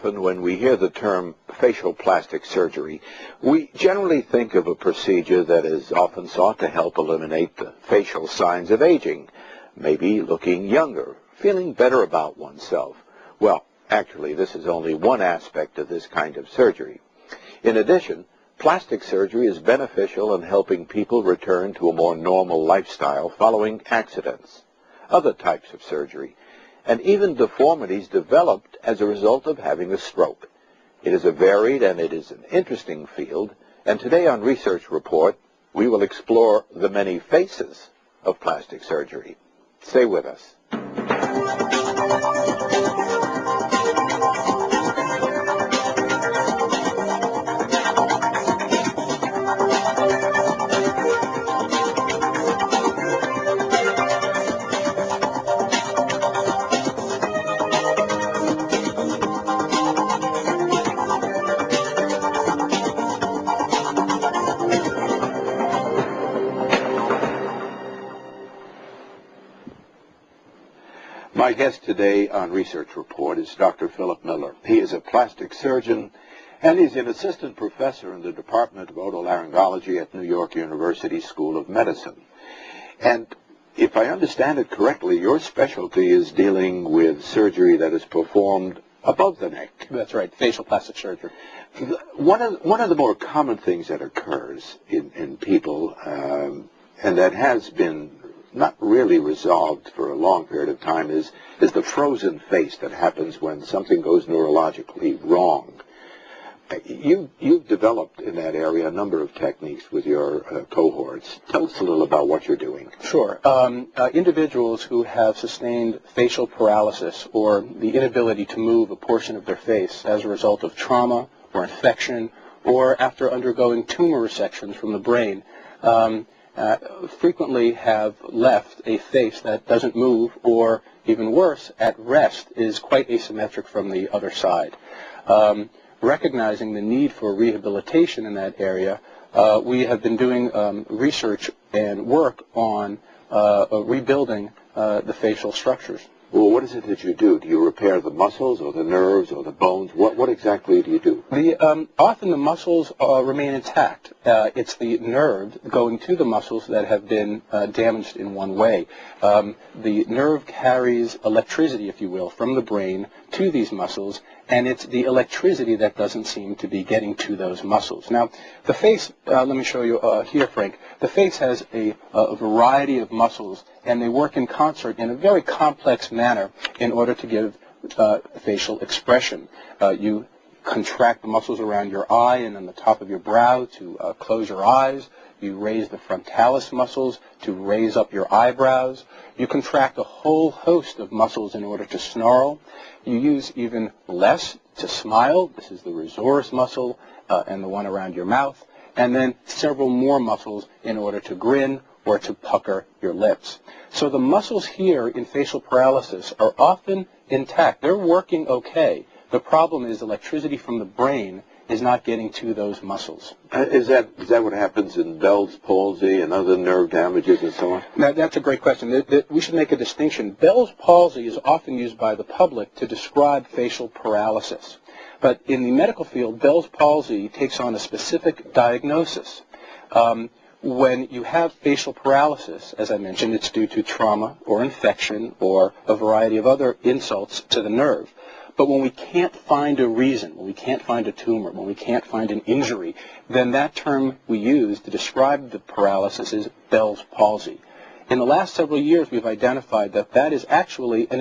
often when we hear the term facial plastic surgery, we generally think of a procedure that is often sought to help eliminate the facial signs of aging, maybe looking younger, feeling better about oneself. Well, actually, this is only one aspect of this kind of surgery. In addition, plastic surgery is beneficial in helping people return to a more normal lifestyle following accidents, other types of surgery, and even deformities developed as a result of having a stroke. It is a varied and it is an interesting field, and today on Research Report, we will explore the many faces of plastic surgery. Stay with us. My guest today on Research Report is Dr. Philip Miller. He is a plastic surgeon and he's an assistant professor in the Department of Otolaryngology at New York University School of Medicine. And if I understand it correctly, your specialty is dealing with surgery that is performed above the neck. That's right, facial plastic surgery. One of the more common things that occurs in people, and that has been not really resolved for a long period of time, is the frozen face that happens when something goes neurologically wrong. You've developed in that area a number of techniques with your cohorts. Tell us a little about what you're doing. Sure. Individuals who have sustained facial paralysis or the inability to move a portion of their face as a result of trauma or infection or after undergoing tumor resections from the brain frequently have left a face that doesn't move, or even worse, at rest, is quite asymmetric from the other side. Recognizing the need for rehabilitation in that area, we have been doing research and work on rebuilding the facial structures. Well, what is it that you do? Do you repair the muscles or the nerves or the bones? What exactly do you do? Often the muscles remain intact. It's the nerve going to the muscles that have been damaged in one way. The nerve carries electricity, if you will, from the brain to these muscles, and it's the electricity that doesn't seem to be getting to those muscles. Now, the face, let me show you here, Frank. The face has a variety of muscles, and they work in concert in a very complex manner in order to give facial expression. You contract the muscles around your eye and on the top of your brow to close your eyes. You raise the frontalis muscles to raise up your eyebrows. You contract a whole host of muscles in order to snarl. You use even less to smile. This is the rosaris muscle and the one around your mouth. And then several more muscles in order to grin or to pucker your lips. So the muscles here in facial paralysis are often intact. They're working okay. The problem is electricity from the brain is not getting to those muscles. Is that what happens in Bell's palsy and other nerve damages and so on? Now, that's a great question. We should make a distinction. Bell's palsy is often used by the public to describe facial paralysis. But in the medical field, Bell's palsy takes on a specific diagnosis. When you have facial paralysis, as I mentioned, it's due to trauma or infection or a variety of other insults to the nerve. But when we can't find a reason, when we can't find a tumor, when we can't find an injury, then that term we use to describe the paralysis is Bell's palsy. In the last several years, we've identified that that is actually an